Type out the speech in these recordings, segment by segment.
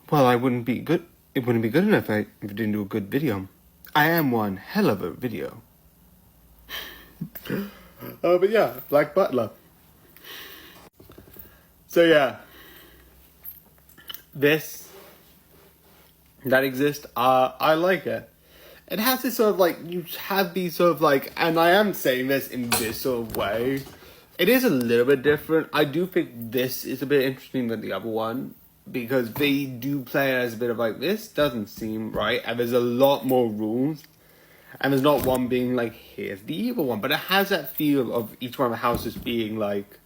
Well, I wouldn't be good. It wouldn't be good enough if I didn't do a good video. I am one hell of a video. But yeah, like Butler. So yeah, this that exists. I like it. It has this sort of like, you have these sort of like, and I am saying this in this sort of way. It is a little bit different. I do think this is a bit interesting than the other one, because they do play it as a bit of like, this doesn't seem right, and there's a lot more rules, and there's not one being like, here's the evil one, but it has that feel of each one of the houses being like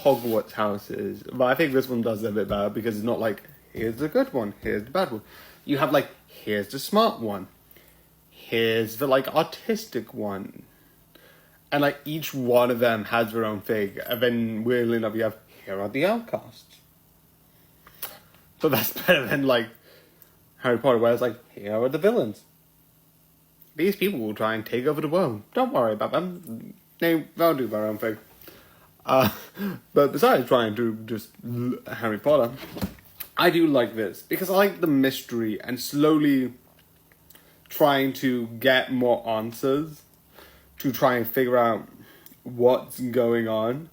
Hogwarts houses. But I think this one does it a bit better, because it's not like, here's the good one, here's the bad one. You have like, here's the smart one, here's the like autistic one, and like each one of them has their own thing. And then weirdly enough, you have, here are the outcasts. So that's better than like Harry Potter, where it's like, here are the villains. These people will try and take over the world. Don't worry about them. They'll do their own thing. But besides trying to just Harry Potter, I do like this, because I like the mystery and slowly trying to get more answers to try and figure out what's going on.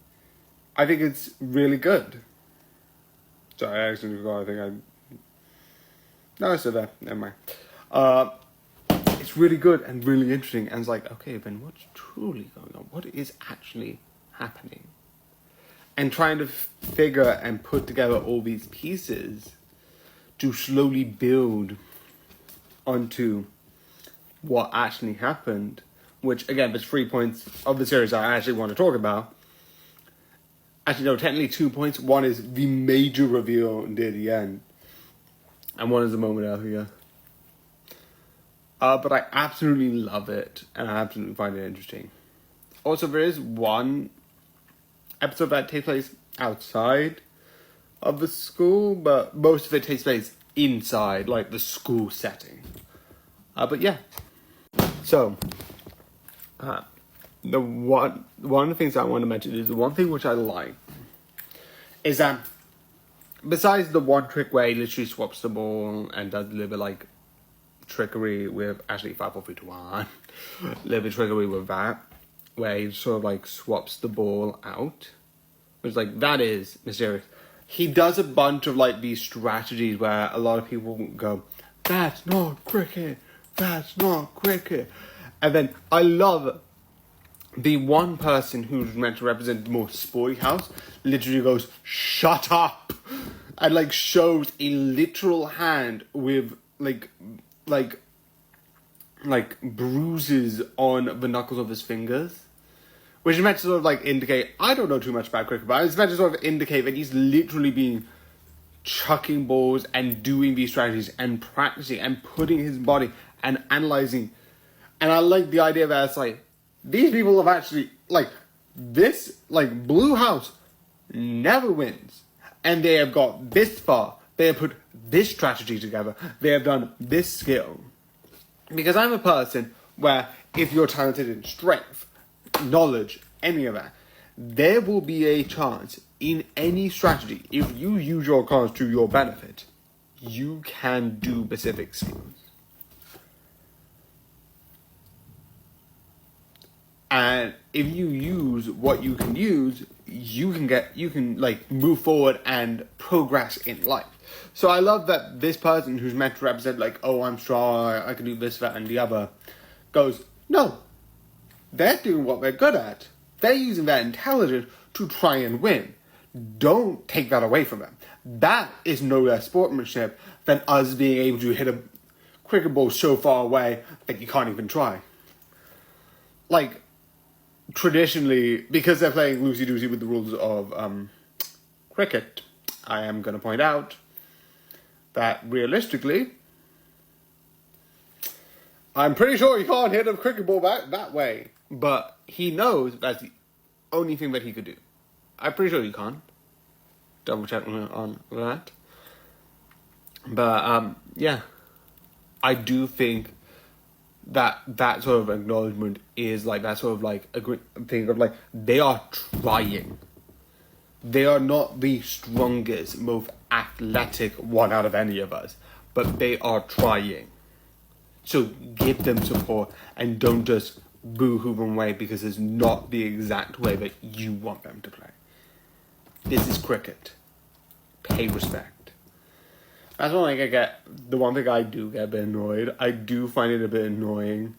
I think it's really good. Sorry, I actually forgot. No, I said that. Never mind. It's really good and really interesting. And it's like, okay, then what's truly going on? What is actually happening? And trying to figure and put together all these pieces to slowly build onto what actually happened. Which, again, there's 3 points of the series I actually want to talk about. Actually, no, technically 2 points. One is the major reveal near the end, and one is the moment earlier. But I absolutely love it, and I absolutely find it interesting. Also, there is one episode that takes place outside of the school, but most of it takes place inside, like the school setting. But yeah. So, one of the things I want to mention is the one thing which I like is that besides the one trick where he literally swaps the ball and does a little bit like trickery with, actually 5, 4, 3, 2, 1, a little bit trickery with that, where he sort of like swaps the ball out, which like, that is mysterious. He does a bunch of like these strategies where a lot of people go, that's not cricket, that's not cricket. And then I love the one person who's meant to represent the more sporty house literally goes, shut up, and like shows a literal hand with like bruises on the knuckles of his fingers, which is meant to sort of like indicate, I don't know too much about cricket, but it's meant to sort of indicate that he's literally been chucking balls and doing these strategies and practicing and putting his body and analyzing. And I like the idea that it's like, these people have actually, like, this, like, Blue House never wins. And they have got this far. They have put this strategy together. They have done this skill. Because I'm a person where if you're talented in strength, knowledge, any of that, there will be a chance in any strategy, if you use your cards to your benefit, you can do specific skills. And if you use what you can use, you can like move forward and progress in life. So I love that this person who's meant to represent like, oh, I'm strong, I can do this, that, and the other, goes, no, they're doing what they're good at. They're using their intelligence to try and win. Don't take that away from them. That is no less sportsmanship than us being able to hit a cricket ball so far away that you can't even try. Like, traditionally, because they're playing loosey-goosey with the rules of cricket, I am going to point out that realistically, I'm pretty sure he can't hit a cricket ball back that way. But he knows that's the only thing that he could do. I'm pretty sure he can't. Double check on that. But, yeah. I do think that sort of acknowledgement is like that sort of like a thing of like, they are trying. They are not the strongest, most athletic one out of any of us, but they are trying. So give them support and don't just boo-hoo them away because it's not the exact way that you want them to play. This is cricket. Pay respect. That's one thing I get. The one thing I do get a bit annoyed. I do find it a bit annoying.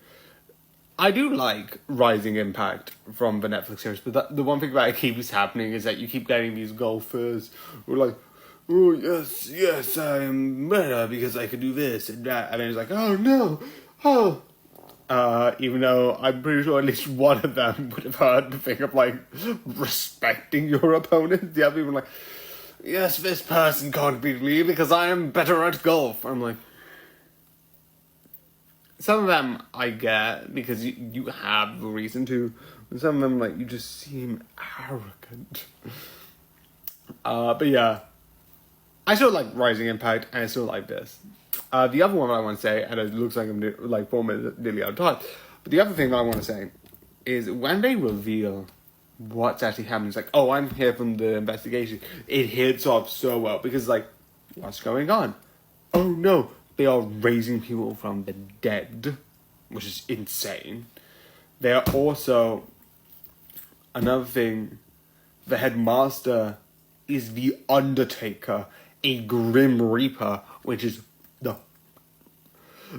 I do like Rising Impact from the Netflix series, but the one thing that keeps happening is that you keep getting these golfers who are like, oh, yes, I'm better because I could do this and that. And then it's like, oh, no, oh. Even though I'm pretty sure at least one of them would have heard the thing of, like, respecting your opponent. The other people are like, yes, this person can't beat me because I am better at golf. I'm like, some of them I get because you have the reason to. And some of them, like, you just seem arrogant. But yeah. I still like Rising Impact, and I still like this. The other one I want to say, and it looks like I'm like 4 minutes nearly out of time, but the other thing that I want to say is when they reveal what's actually happening, it's like, oh, I'm here from the investigation. It hits off so well because, like, what's going on? Oh no, they are raising people from the dead, which is insane. They are also, another thing, the headmaster is the Undertaker, a Grim Reaper, which is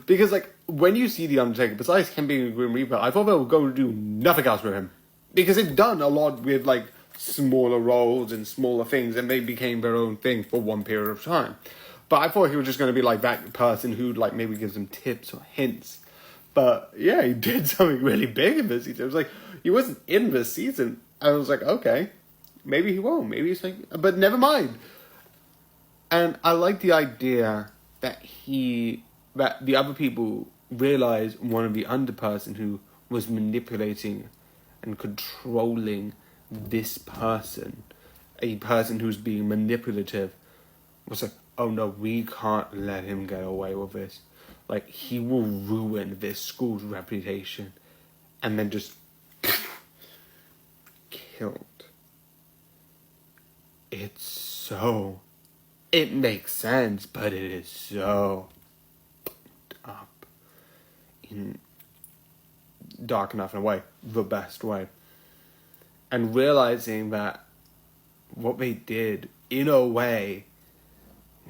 because, like, when you see the Undertaker, besides him being a Grim Reaper, I thought they were going to do nothing else with him. Because they've done a lot with, like, smaller roles and smaller things, and they became their own thing for one period of time. But I thought he was just going to be, like, that person who'd, like, maybe give some tips or hints. But, yeah, he did something really big in this season. It was like, he wasn't in this season. I was like, okay, maybe he won't. Maybe he's like, but never mind. And I like the idea that that the other people realize one of the underperson who was manipulating and controlling this person, a person who's being manipulative, was like, oh no, we can't let him get away with this. Like, he will ruin this school's reputation. And then just killed. It makes sense, but it is so up in dark enough in a way, the best way. And realizing that what they did, in a way,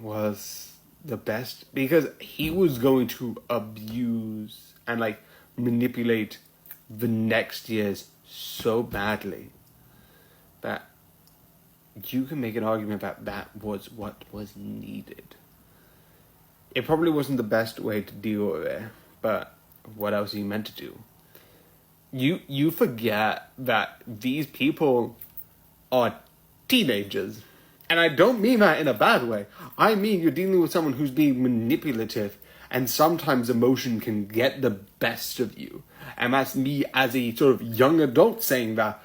was the best, because he was going to abuse and, like, manipulate the next years so badly that you can make an argument that was what was needed. It probably wasn't the best way to deal with it, but what else are you meant to do? You forget that these people are teenagers. And I don't mean that in a bad way. I mean you're dealing with someone who's being manipulative, and sometimes emotion can get the best of you. And that's me as a sort of young adult saying that.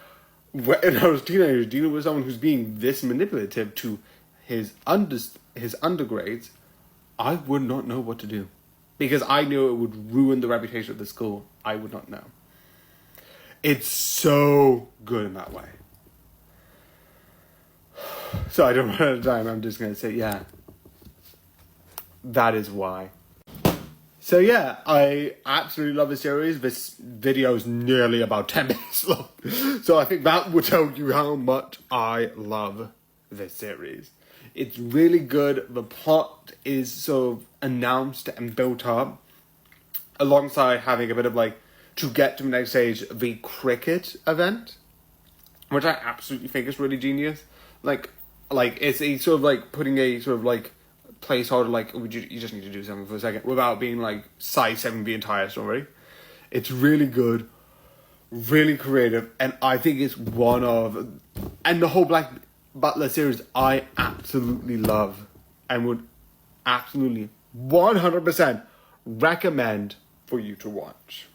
When I was a teenager, dealing with someone who's being this manipulative to his undergrades, I would not know what to do. Because I knew it would ruin the reputation of the school. I would not know. It's so good in that way. So I don't run out of time. I'm just going to say, yeah. That is why. So yeah, I absolutely love the series. This video is nearly about 10 minutes long. So I think that will tell you how much I love this series. It's really good. The plot is sort of announced and built up alongside having a bit of, like, to get to the next stage, the cricket event, which I absolutely think is really genius. Like it's a sort of, like, putting a sort of, like, placeholder, like, you just need to do something for a second without being, like, sidestepping the entire story. It's really good, really creative, and I think it's and the whole Black Butler series I absolutely love and would absolutely 100% recommend for you to watch.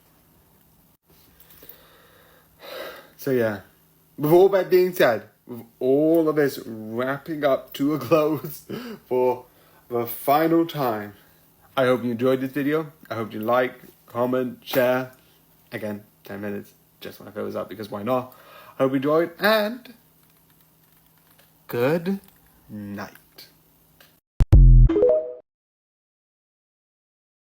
So yeah, with all that being said, with all of this wrapping up to a close for the final time, I hope you enjoyed this video. I hope you like, comment, share. Again, 10 minutes, just want to fill this up because why not? I hope you enjoyed, and good night.